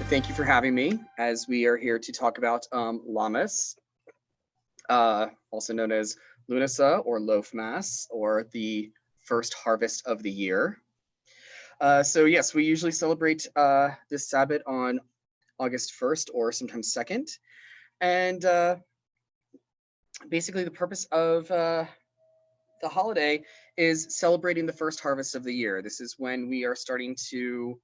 Thank you for having me, as we are here to talk about Lammas, also known as Lunasa or Loaf Mass, or the first harvest of the year. So yes, we usually celebrate this Sabbath on August 1st or sometimes 2nd. And basically the purpose of the holiday is celebrating the first harvest of the year. This is when we are starting to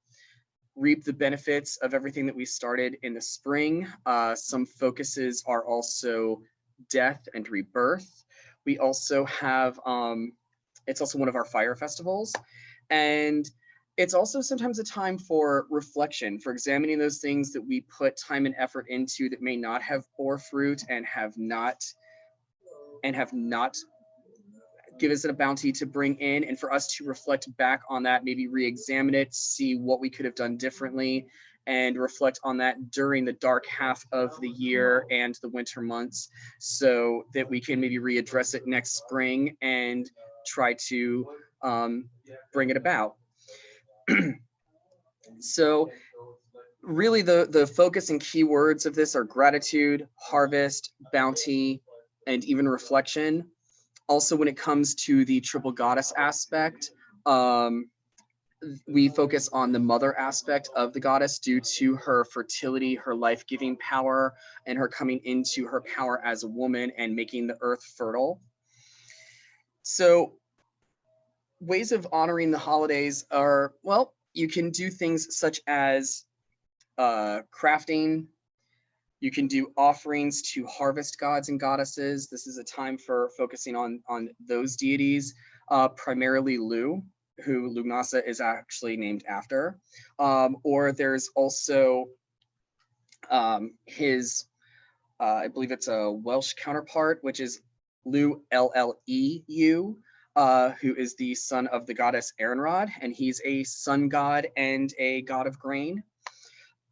reap the benefits of everything that we started in the spring. Some focuses are also death and rebirth. We also have, it's also one of our fire festivals. And it's also sometimes a time for reflection, for examining those things that we put time and effort into that may not have bore fruit and have not give us a bounty to bring in, and for us to reflect back on that, maybe re-examine it, see what we could have done differently, and reflect on that during the dark half of the year and the winter months, so that we can maybe readdress it next spring and try to bring it about. So really the focus and keywords of this are gratitude, harvest, bounty, and even reflection. Also, when it comes to the triple goddess aspect, we focus on the mother aspect of the goddess due to her fertility, her life-giving power, and her coming into her power as a woman and making the earth fertile. So ways of honoring the holidays are, well, you can do things such as crafting. You can do offerings to harvest gods and goddesses. This is a time for focusing on those deities, primarily Lu, who Lugnasa is actually named after. Or there's also his, I believe it's a Welsh counterpart, which is Lu, Lleu, who is the son of the goddess Erenrod, and he's a sun god and a god of grain.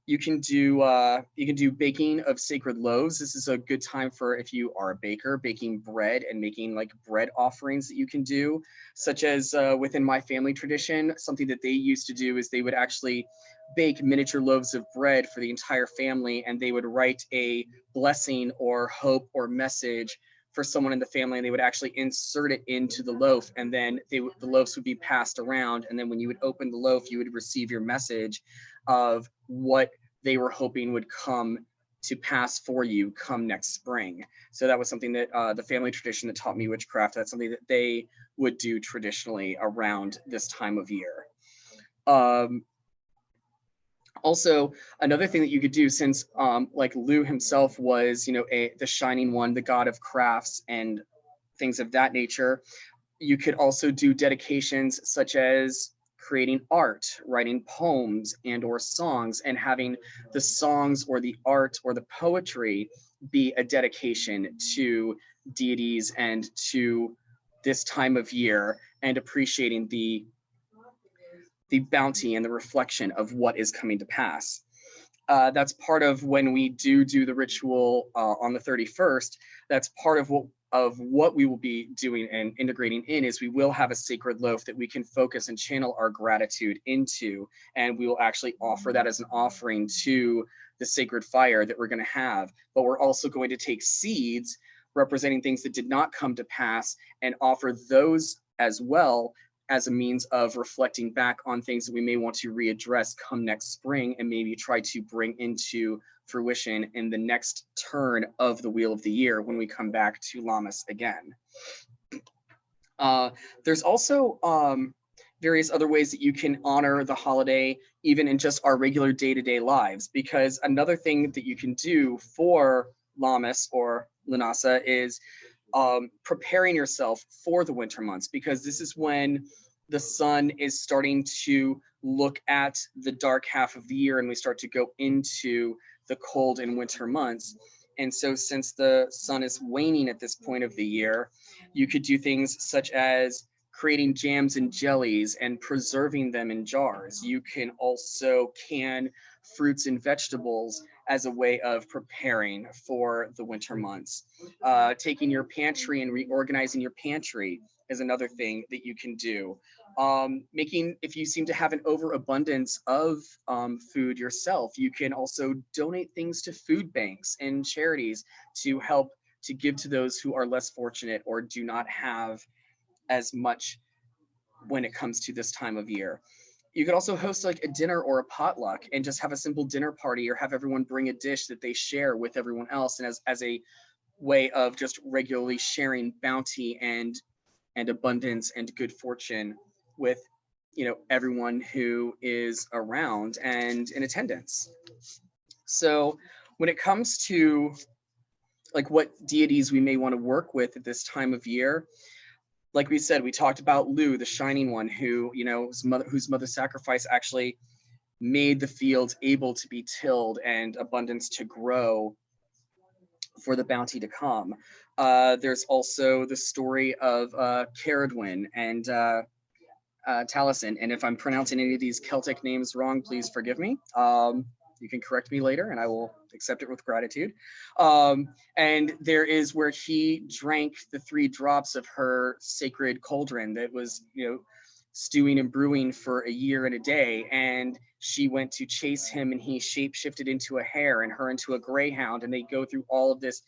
You can do baking of sacred loaves. This is a good time for, if you are a baker, baking bread and making like bread offerings that you can do, such as within my family tradition, something that they used to do is they would actually bake miniature loaves of bread for the entire family, and they would write a blessing or hope or message for someone in the family, and they would actually insert it into the loaf, and then the loaves would be passed around, and then when you would open the loaf, you would receive your message of what they were hoping would come to pass for you come next spring. So that was something that the family tradition that taught me witchcraft, that's something that they would do traditionally around this time of year. Also, another thing that you could do, since like Lu himself was, the shining one, the god of crafts and things of that nature, you could also do dedications such as creating art, writing poems and or songs, and having the songs or the art or the poetry be a dedication to deities and to this time of year, and appreciating the bounty and the reflection of what is coming to pass. That's part of when we do the ritual on the 31st. That's part of what we will be doing and integrating in, is we will have a sacred loaf that we can focus and channel our gratitude into, and we will actually offer that as an offering to the sacred fire that we're going to have. But we're also going to take seeds representing things that did not come to pass and offer those as well, as a means of reflecting back on things that we may want to readdress come next spring, and maybe try to bring into fruition in the next turn of the wheel of the year when we come back to Lammas again. There's also various other ways that you can honor the holiday even in just our regular day-to-day lives, because another thing that you can do for Lammas or Lunasa is preparing yourself for the winter months, because this is when the sun is starting to look at the dark half of the year and we start to go into the cold and winter months. And so since the sun is waning at this point of the year, you could do things such as creating jams and jellies and preserving them in jars. You can also can fruits and vegetables as a way of preparing for the winter months. Taking your pantry and reorganizing your pantry is another thing that you can do. Making, if you seem to have an overabundance of food yourself, you can also donate things to food banks and charities to help to give to those who are less fortunate or do not have as much when it comes to this time of year. You could also host like a dinner or a potluck and just have a simple dinner party, or have everyone bring a dish that they share with everyone else, and as a way of just regularly sharing bounty and abundance and good fortune with, you know, everyone who is around and in attendance. So when it comes to like what deities we may want to work with at this time of year, like we said, we talked about Lu, the shining one, who, you know, whose mother sacrifice actually made the fields able to be tilled and abundance to grow for the bounty to come. There's also the story of Caradwyn and Taliesin. And if I'm pronouncing any of these Celtic names wrong, please forgive me. You can correct me later and I will accept it with gratitude. And there is where he drank the 3 drops of her sacred cauldron that was, you know, stewing and brewing for a year and a day. And she went to chase him and he shape shifted into a hare and her into a greyhound. And they go through all of this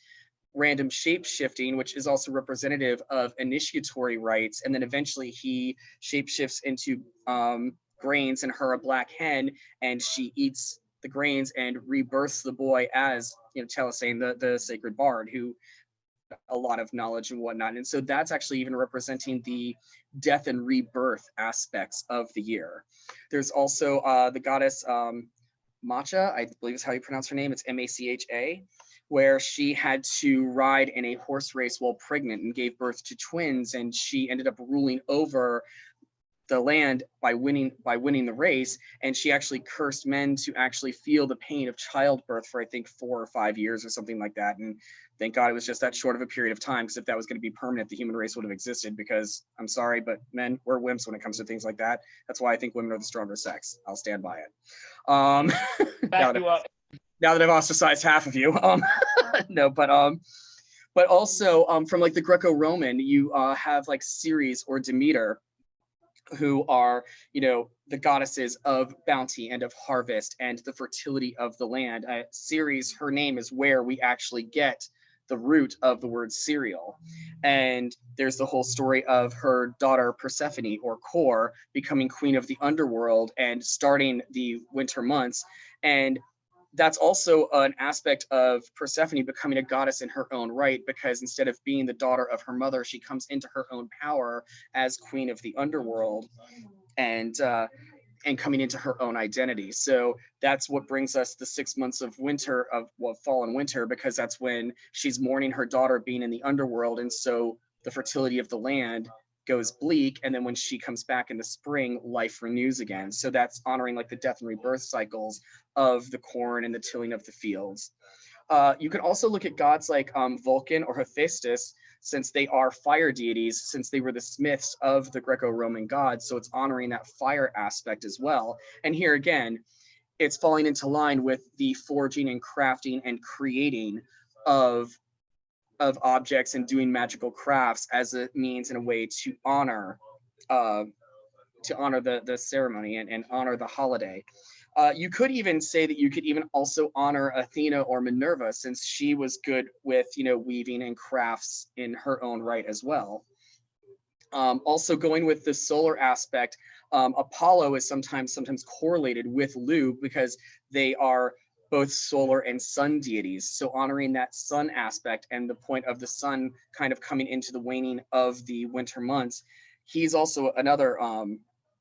random shape shifting, which is also representative of initiatory rites. And then eventually he shape shifts into grains and her a black hen, and she eats the grains and rebirths the boy as, you know, Taliesin, the sacred bard, who a lot of knowledge and whatnot. And so that's actually even representing the death and rebirth aspects of the year. There's also the goddess Macha, I believe is how you pronounce her name. It's Macha, where she had to ride in a horse race while pregnant and gave birth to twins, and she ended up ruling over the land by winning the race. And she actually cursed men to actually feel the pain of childbirth for I think 4 or 5 years or something like that. And thank God it was just that short of a period of time, because if that was going to be permanent, the human race would have existed. Because I'm sorry, but men, we're wimps when it comes to things like that. That's why I think women are the stronger sex. I'll stand by it. Back you up. Now that I've ostracized half of you. No, but also from like the Greco-Roman, you have like Ceres or Demeter, who are, you know, the goddesses of bounty and of harvest and the fertility of the land. Ceres, her name is where we actually get the root of the word cereal. And there's the whole story of her daughter Persephone, or Kore, becoming queen of the underworld and starting the winter months. And that's also an aspect of Persephone becoming a goddess in her own right, because instead of being the daughter of her mother, she comes into her own power as queen of the underworld, and coming into her own identity. So that's what brings us the 6 months of winter, of fall and winter, because that's when she's mourning her daughter being in the underworld, and so the fertility of the land goes bleak, and then when she comes back in the spring, life renews again. So that's honoring like the death and rebirth cycles of the corn and the tilling of the fields. You can also look at gods like Vulcan or Hephaestus, since they are fire deities, since they were the smiths of the Greco-Roman gods. So it's honoring that fire aspect as well. And here again, it's falling into line with the forging and crafting and creating of objects and doing magical crafts as a means and a way to honor the ceremony and honor the holiday. You could even say that you could even also honor Athena or Minerva, since she was good with, you know, weaving and crafts in her own right as well. Also going with the solar aspect, Apollo is sometimes correlated with Lu, because they are both solar and sun deities. So honoring that sun aspect and the point of the sun kind of coming into the waning of the winter months, he's also another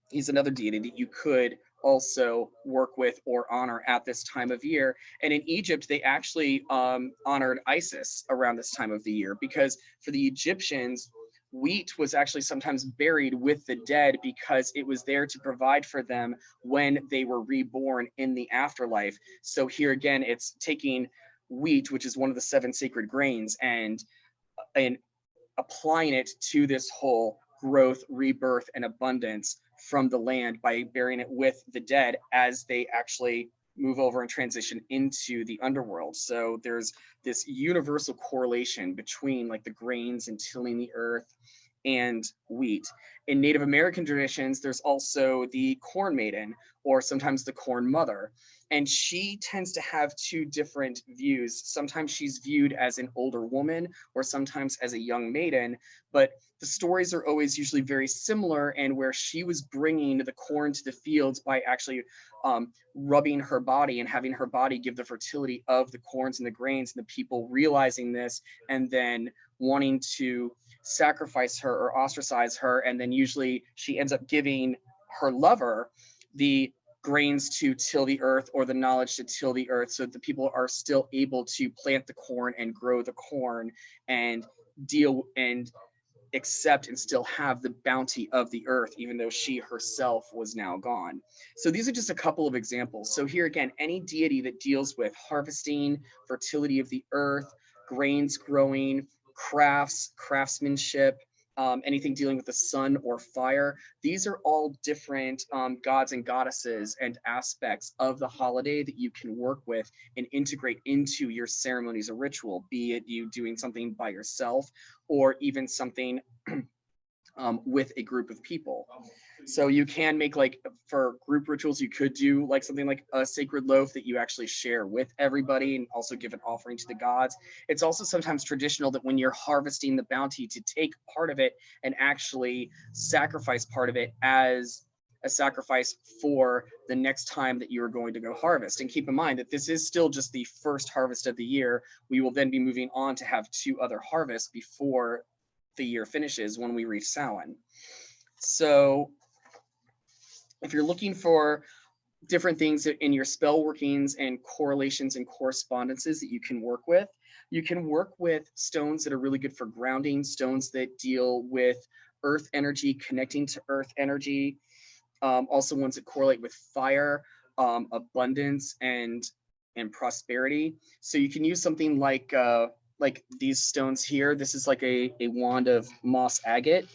deity that you could also work with or honor at this time of year. And in Egypt, they actually honored Isis around this time of the year, because for the Egyptians, wheat was actually sometimes buried with the dead, because it was there to provide for them when they were reborn in the afterlife. So here again, it's taking wheat, which is one of the 7 sacred grains, and applying it to this whole growth, rebirth, and abundance from the land by burying it with the dead as they actually move over and transition into the underworld. So there's this universal correlation between like the grains and tilling the earth and wheat. In Native American traditions, there's also the corn maiden, or sometimes the corn mother. And she tends to have two different views. Sometimes she's viewed as an older woman, or sometimes as a young maiden, but the stories are always usually very similar, and where she was bringing the corn to the fields by actually rubbing her body and having her body give the fertility of the corns and the grains, and the people realizing this and then wanting to sacrifice her or ostracize her. And then usually she ends up giving her lover the grains to till the earth, or the knowledge to till the earth, so that the people are still able to plant the corn and grow the corn and deal and accept and still have the bounty of the earth, even though she herself was now gone. So these are just a couple of examples. So here again, any deity that deals with harvesting, fertility of the earth, grains growing, craftsmanship, anything dealing with the sun or fire, these are all different gods and goddesses and aspects of the holiday that you can work with and integrate into your ceremonies or ritual, be it you doing something by yourself or even something with a group of people. So you can make, like, for group rituals, you could do like something like a sacred loaf that you actually share with everybody and also give an offering to the gods. It's also sometimes traditional that when you're harvesting the bounty, to take part of it and actually sacrifice part of it as a sacrifice for the next time that you are going to go harvest. And keep in mind that this is still just the first harvest of the year. We will then be moving on to have 2 other harvests before the year finishes when we reach Samhain. So if you're looking for different things in your spell workings and correlations and correspondences that you can work with stones that are really good for grounding, stones that deal with earth energy, connecting to earth energy, also ones that correlate with fire, abundance, and prosperity. So you can use something like these stones here. This is like a wand of moss agate.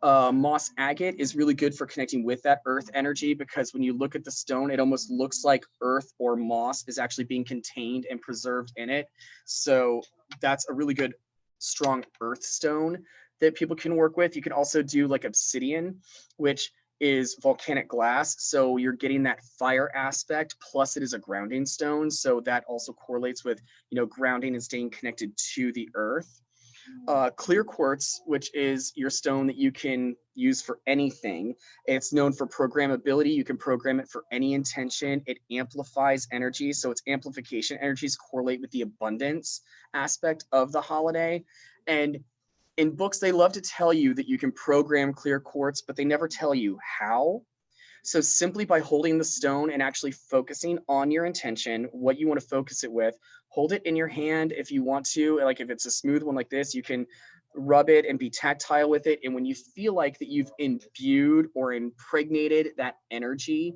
Moss agate is really good for connecting with that earth energy, because when you look at the stone, it almost looks like earth or moss is actually being contained and preserved in it. So that's a really good, strong earth stone that people can work with. You can also do like obsidian, which is volcanic glass. So you're getting that fire aspect, plus it is a grounding stone. So that also correlates with, grounding and staying connected to the earth. Clear quartz, which is your stone that you can use for anything. It's known for programmability. You can program it for any intention. It amplifies energy. So its amplification energies correlate with the abundance aspect of the holiday. And in books, they love to tell you that you can program clear quartz, but they never tell you how. So simply by holding the stone and actually focusing on your intention, what you want to focus it with, hold it in your hand if you want to. Like if it's a smooth one like this, you can rub it and be tactile with it. And when you feel like that you've imbued or impregnated that energy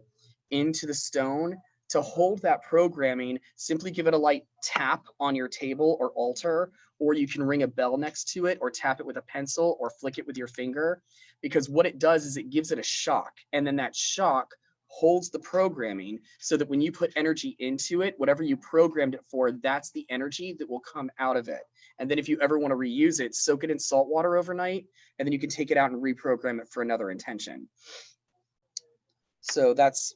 into the stone, to hold that programming, simply give it a light tap on your table or altar, or you can ring a bell next to it, or tap it with a pencil, or flick it with your finger. Because what it does is it gives it a shock, and then that shock holds the programming, so that when you put energy into it, whatever you programmed it for, that's the energy that will come out of it. And then if you ever want to reuse it, soak it in salt water overnight, and then you can take it out and reprogram it for another intention. So that's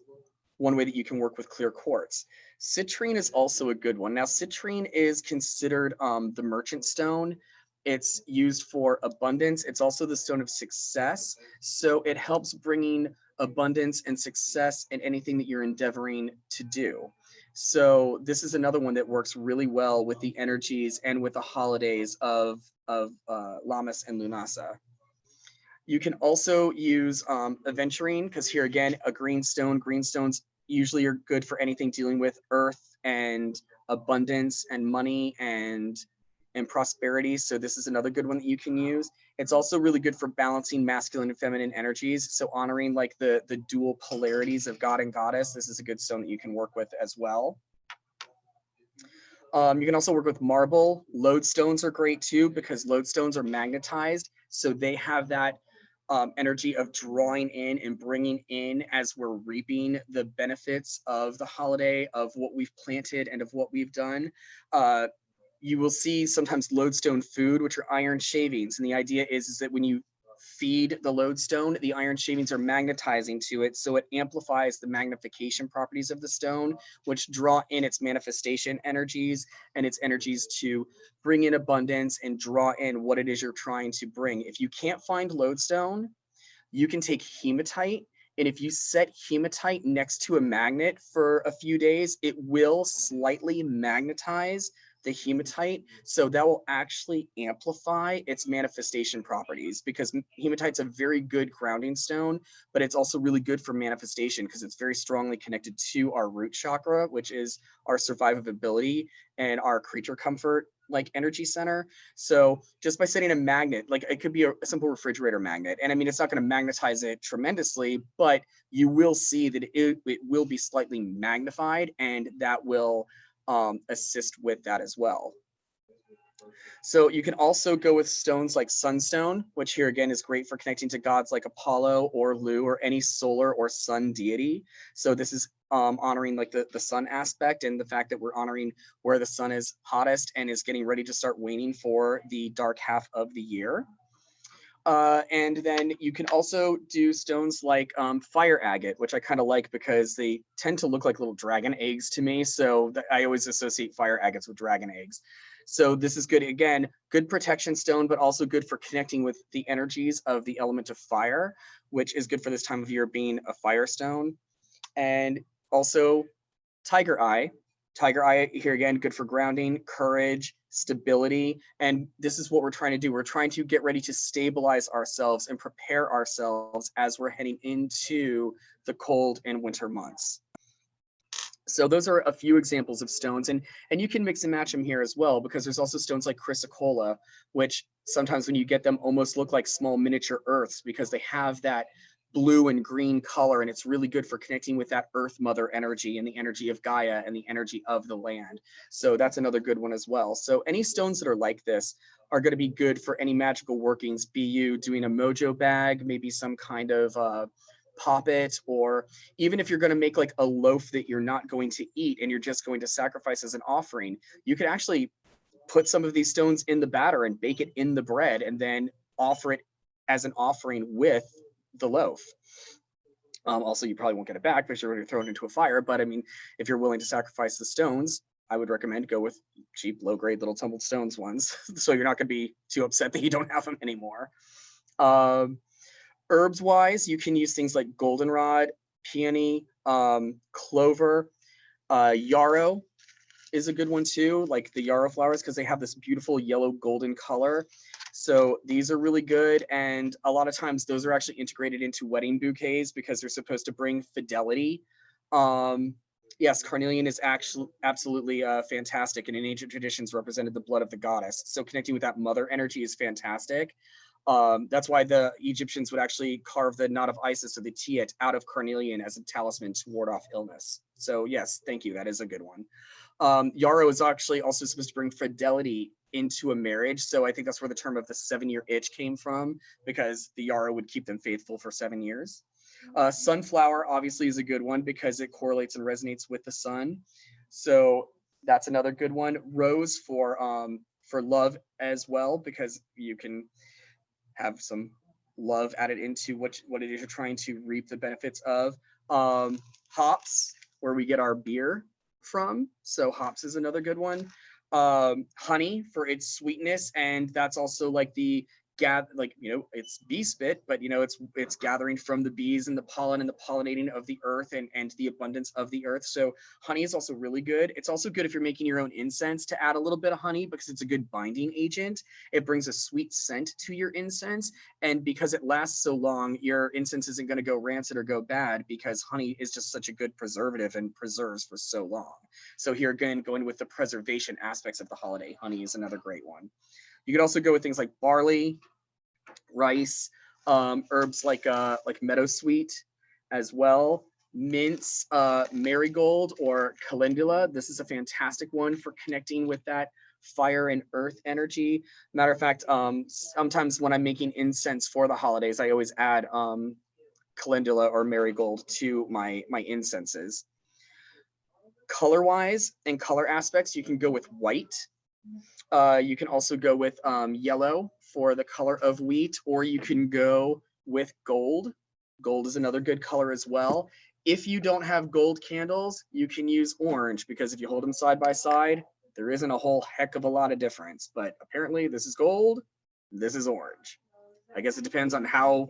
one way that you can work with clear quartz. Citrine is also a good one. Now, citrine is considered the merchant stone. It's used for abundance. It's also the stone of success. So it helps bringing abundance and success in anything that you're endeavoring to do. So this is another one that works really well with the energies and with the holidays of Lammas and Lunasa. You can also use aventurine, because here again, a green stone. Green stones usually are good for anything dealing with earth and abundance and money and prosperity. So this is another good one that you can use. It's also really good for balancing masculine and feminine energies. So honoring like the dual polarities of God and goddess. This is a good stone that you can work with as well. You can also work with marble. Lodestones are great too, because lodestones are magnetized. So they have that energy of drawing in and bringing in as we're reaping the benefits of the holiday, of what we've planted and of what we've done. You will see sometimes lodestone food, which are iron shavings. And the idea is that when you feed the lodestone, the iron shavings are magnetizing to it, so it amplifies the magnification properties of the stone, which draw in its manifestation energies and its energies to bring in abundance and draw in what it is you're trying to bring. If you can't find lodestone, you can take hematite, and if you set hematite next to a magnet for a few days, it will slightly magnetize the hematite. So that will actually amplify its manifestation properties, because hematite's a very good grounding stone, but it's also really good for manifestation because it's very strongly connected to our root chakra, which is our survivability and our creature comfort like energy center. So just by setting a magnet, like it could be a simple refrigerator magnet, and I mean, it's not going to magnetize it tremendously, but you will see that it will be slightly magnified, and that will assist with that as well. So you can also go with stones like sunstone, which here again is great for connecting to gods like Apollo or Lu or any solar or sun deity. So this is honoring like the sun aspect and the fact that we're honoring where the sun is hottest and is getting ready to start waning for the dark half of the year. And then you can also do stones like fire agate, which I kind of like because they tend to look like little dragon eggs to me. So I always associate fire agates with dragon eggs. So this is good. Again, good protection stone, but also good for connecting with the energies of the element of fire, which is good for this time of year being a fire stone. And also tiger eye. Tiger eye here again, good for grounding, courage, stability. And this is what we're trying to do. We're trying to get ready to stabilize ourselves and prepare ourselves as we're heading into the cold and winter months. So those are a few examples of stones, and you can mix and match them here as well, because there's also stones like chrysocolla, which sometimes when you get them almost look like small miniature earths because they have that blue and green color, and it's really good for connecting with that earth mother energy and the energy of Gaia and the energy of the land. So that's another good one as well. So any stones that are like this are going to be good for any magical workings, be you doing a mojo bag, maybe some kind of poppet, or even if you're going to make like a loaf that you're not going to eat and you're just going to sacrifice as an offering, you can actually put some of these stones in the batter and bake it in the bread and then offer it as an offering with the loaf. Also, you probably won't get it back because you're going to throw it into a fire. But I mean, if you're willing to sacrifice the stones, I would recommend go with cheap, low-grade little tumbled stones ones. So you're not going to be too upset that you don't have them anymore. Herbs wise, you can use things like goldenrod, peony, clover, yarrow is a good one too, like the yarrow flowers, because they have this beautiful yellow golden color. So these are really good, and a lot of times those are actually integrated into wedding bouquets because they're supposed to bring fidelity. Yes, carnelian is actually absolutely fantastic, and in ancient traditions represented the blood of the goddess. So connecting with that mother energy is fantastic. That's why the Egyptians would actually carve the knot of Isis or the Tiet out of carnelian as a talisman to ward off illness. So yes, thank you. That is a good one. Yarrow is actually also supposed to bring fidelity into a marriage. So I think that's where the term of the 7-year itch came from, because the yarrow would keep them faithful for 7 years. Sunflower obviously is a good one because it correlates and resonates with the sun. So that's another good one. Rose for love as well, because you can have some love added into what it is you're trying to reap the benefits of. Hops, where we get our beer from. So hops is another good one. Honey for its sweetness, and that's also like the it's bee spit, but it's gathering from the bees and the pollen and the pollinating of the earth and the abundance of the earth. So honey is also really good. It's also good if you're making your own incense to add a little bit of honey, because it's a good binding agent. It brings a sweet scent to your incense, and because it lasts so long, your incense isn't going to go rancid or go bad, because honey is just such a good preservative and preserves for so long. So here again, going with the preservation aspects of the holiday, honey is another great one. You could also go with things like barley, rice, herbs like meadowsweet as well, mints, marigold or calendula. This is a fantastic one for connecting with that fire and earth energy. Matter of fact, sometimes when I'm making incense for the holidays, I always add calendula or marigold to my incenses. Color wise and color aspects, you can go with white, You can also go with yellow for the color of wheat, or you can go with gold. Gold is another good color as well. If you don't have gold candles, you can use orange, because if you hold them side by side, there isn't a whole heck of a lot of difference. But apparently this is gold, this is orange. I guess it depends on how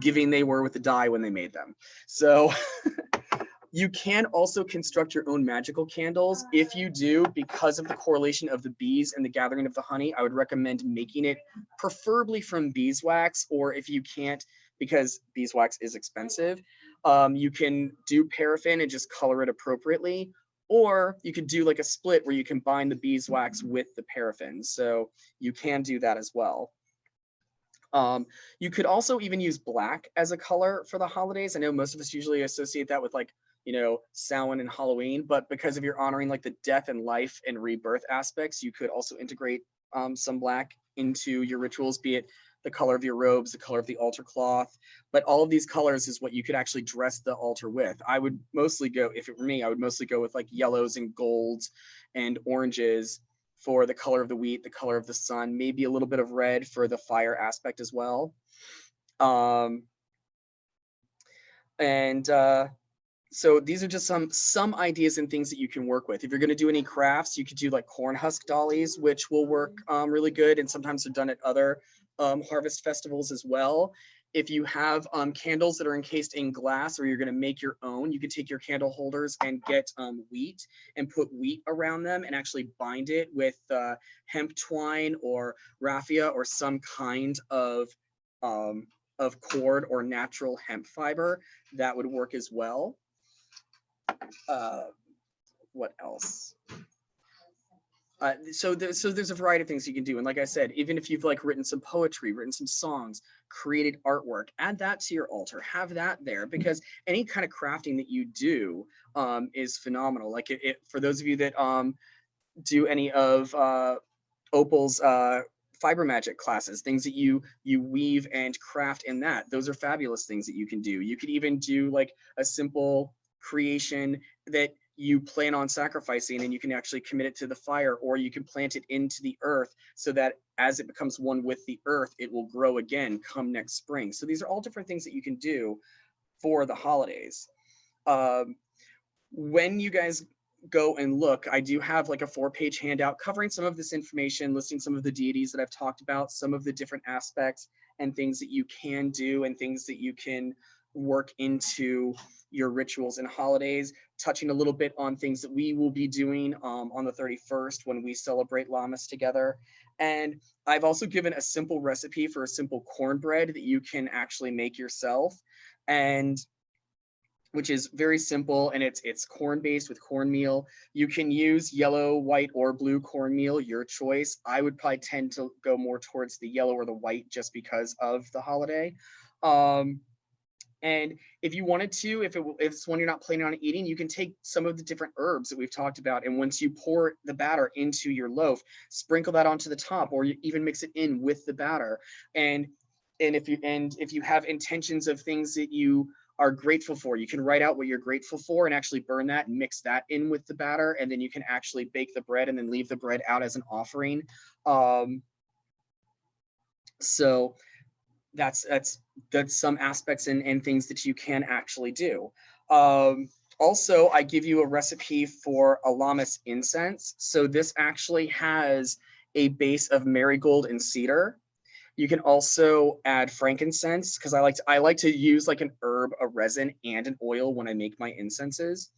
giving they were with the dye when they made them. So you can also construct your own magical candles. If you do, because of the correlation of the bees and the gathering of the honey, I would recommend making it preferably from beeswax, or if you can't, because beeswax is expensive, you can do paraffin and just color it appropriately, or you could do like a split where you combine the beeswax with the paraffin. So you can do that as well. You could also even use black as a color for the holidays. I know most of us usually associate that with like, you know, Samhain and Halloween, but because of you're honoring like the death and life and rebirth aspects, you could also integrate some black into your rituals, be it the color of your robes, the color of the altar cloth. But all of these colors is what you could actually dress the altar with. I would mostly go, if it were me, I would mostly go with like yellows and golds and oranges for the color of the wheat, the color of the sun, maybe a little bit of red for the fire aspect as well. So these are just some ideas and things that you can work with. If you're going to do any crafts, you could do like corn husk dollies, which will work really good, and sometimes they're done at other harvest festivals as well. If you have candles that are encased in glass, or you're going to make your own, you could take your candle holders and get wheat and put wheat around them and actually bind it with hemp twine or raffia or some kind of cord or natural hemp fiber. That would work as well. What else? So there's a variety of things you can do. And like I said, even if you've like written some poetry, written some songs, created artwork, add that to your altar, have that there, because any kind of crafting that you do is phenomenal. Like for those of you that do any of Opal's fiber magic classes, things that you weave and craft in that, those are fabulous things that you can do. You could even do like a simple creation that you plan on sacrificing, and you can actually commit it to the fire, or you can plant it into the earth so that as it becomes one with the earth, it will grow again come next spring. So these are all different things that you can do for the holidays. When you guys go and look, I do have like a 4-page handout covering some of this information, listing some of the deities that I've talked about, some of the different aspects and things that you can do and things that you can work into your rituals and holidays, touching a little bit on things that we will be doing on the 31st when we celebrate Lammas together. And I've also given a simple recipe for a simple cornbread that you can actually make yourself, and which is very simple, and it's corn based with cornmeal. You can use yellow, white, or blue cornmeal, your choice. I would probably tend to go more towards the yellow or the white just because of the holiday. And if you wanted to, if it's one you're not planning on eating, you can take some of the different herbs that we've talked about, and once you pour the batter into your loaf, sprinkle that onto the top, or you even mix it in with the batter. And if you have intentions of things that you are grateful for, you can write out what you're grateful for and actually burn that and mix that in with the batter, and then you can actually bake the bread and then leave the bread out as an offering. So that's some aspects and things that you can actually do. Also, I give you a recipe for a Lammas incense. So this actually has a base of marigold and cedar. You can also add frankincense, because I like to use like an herb, a resin, and an oil when I make my incenses.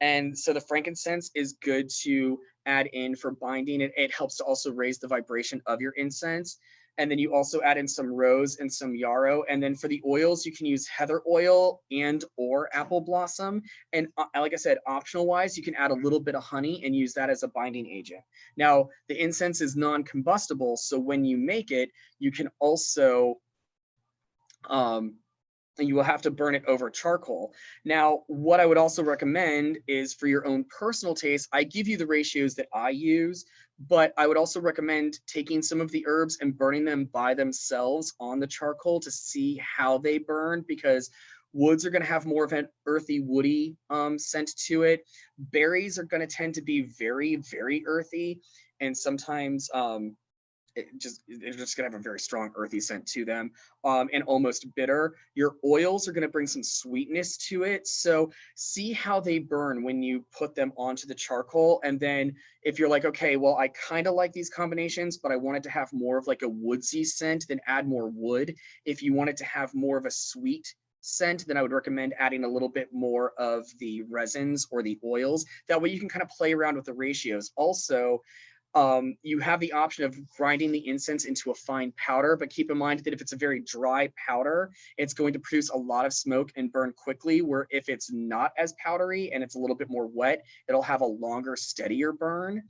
And so the frankincense is good to add in for binding. It helps to also raise the vibration of your incense. And then you also add in some rose and some yarrow. And then for the oils, you can use heather oil and or apple blossom. And like I said, optional wise, you can add a little bit of honey and use that as a binding agent. Now, the incense is non-combustible, so when you make it, you can also you will have to burn it over charcoal. Now, what I would also recommend is, for your own personal taste, I give you the ratios that I use, but I would also recommend taking some of the herbs and burning them by themselves on the charcoal to see how they burn, because woods are going to have more of an earthy, woody scent to it. Berries are going to tend to be very, very earthy. and sometimes they're just gonna have a very strong earthy scent to them, and almost bitter. Your oils are gonna bring some sweetness to it. So see how they burn when you put them onto the charcoal. And then if you're like, okay, well, I kind of like these combinations, but I want it to have more of like a woodsy scent, then add more wood. If you want it to have more of a sweet scent, then I would recommend adding a little bit more of the resins or the oils. That way you can kind of play around with the ratios. Also, you have the option of grinding the incense into a fine powder, but keep in mind that if it's a very dry powder, it's going to produce a lot of smoke and burn quickly, where if it's not as powdery and it's a little bit more wet, it'll have a longer, steadier burn.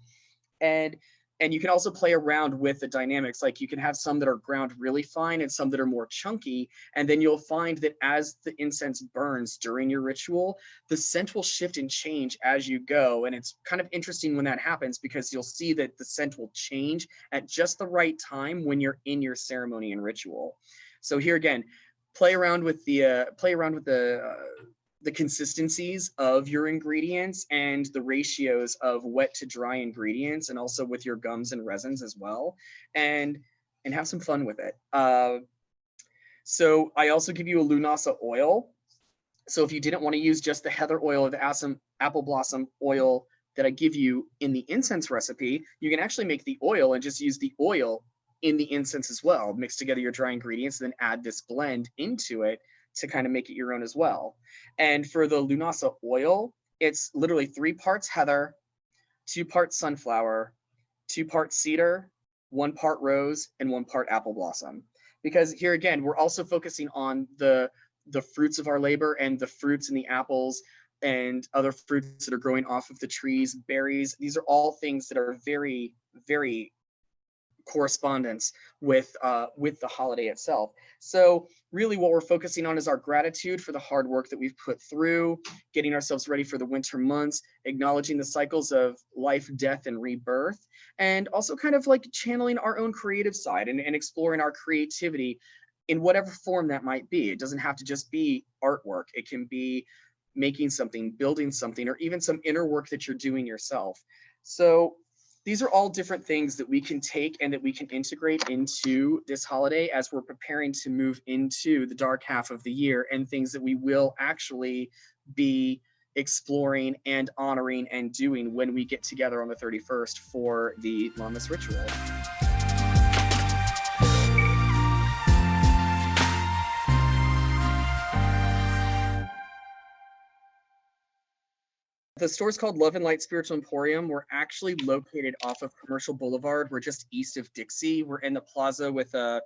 And you can also play around with the dynamics. Like you can have some that are ground really fine and some that are more chunky. And then you'll find that as the incense burns during your ritual, the scent will shift and change as you go. And it's kind of interesting when that happens, because you'll see that the scent will change at just the right time when you're in your ceremony and ritual. So here again, play around with the consistencies of your ingredients and the ratios of wet to dry ingredients, and also with your gums and resins as well, and have some fun with it. So I also give you a Lunasa oil. So if you didn't want to use just the heather oil or the apple blossom oil that I give you in the incense recipe, you can actually make the oil and just use the oil in the incense as well. Mix together your dry ingredients, and then add this blend into it to kind of make it your own as well. And for the Lunasa oil, it's literally 3 parts heather, 2 parts sunflower, 2 parts cedar, 1 part rose, and 1 part apple blossom. Because here again, we're also focusing on the fruits of our labor, and the fruits and the apples and other fruits that are growing off of the trees, berries. These are all things that are very, very correspondence with the holiday itself. So really what we're focusing on is our gratitude for the hard work that we've put through, getting ourselves ready for the winter months, acknowledging the cycles of life, death, and rebirth, and also kind of like channeling our own creative side and exploring our creativity in whatever form that might be. It doesn't have to just be artwork. It can be making something, building something, or even some inner work that you're doing yourself. So these are all different things that we can take and that we can integrate into this holiday as we're preparing to move into the dark half of the year, and things that we will actually be exploring and honoring and doing when we get together on the 31st for the Lammas ritual. The store's called Love and Light Spiritual Emporium. We're actually located off of Commercial Boulevard. We're just east of Dixie. We're in the plaza with the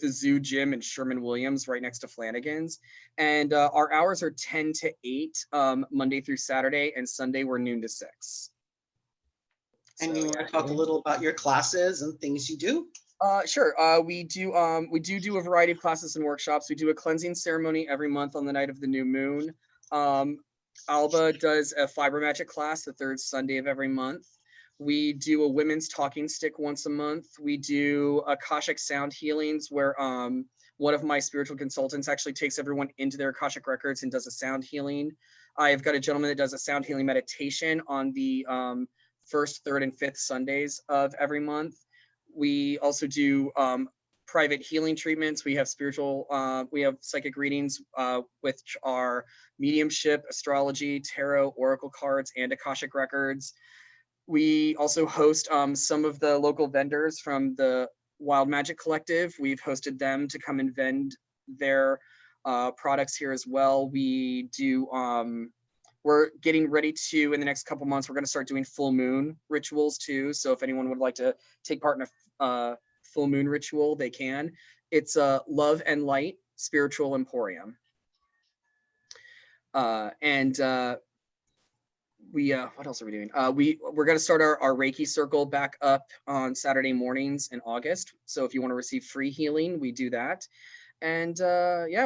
Zoo Gym and Sherman-Williams right next to Flanagan's. And our hours are 10 to 8, Monday through Saturday, and Sunday we're noon to 6. And you want to talk a little about your classes and things you do? Sure. We do a variety of classes and workshops. We do a cleansing ceremony every month on the night of the new moon. Alba does a fiber magic class the 3rd Sunday of every month. We do a women's talking stick once a month. We do Akashic sound healings, where one of my spiritual consultants actually takes everyone into their Akashic records and does a sound healing. I've got a gentleman that does a sound healing meditation on the 1st, 3rd, and 5th Sundays of every month. We also do private healing treatments. We have we have psychic readings, which are mediumship, astrology, tarot, oracle cards, and Akashic records. We also host some of the local vendors from the Wild Magic Collective. We've hosted them to come and vend their products here as well. We do, we're getting ready to, in the next couple months, we're going to start doing full moon rituals too. So if anyone would like to take part in a full moon ritual, they can. It's Love and Light Spiritual Emporium. What else are we doing? We're going to start our Reiki circle back up on Saturday mornings in August. So if you want to receive free healing, we do that. And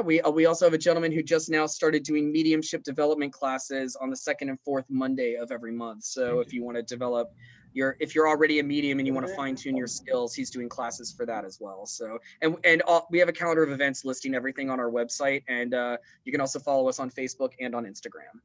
we also have a gentleman who just now started doing mediumship development classes on the 2nd and 4th Monday of every month. So if you want to develop if you're already a medium and you want to fine tune your skills, he's doing classes for that as well. So, we have a calendar of events listing everything on our website, and you can also follow us on Facebook and on Instagram.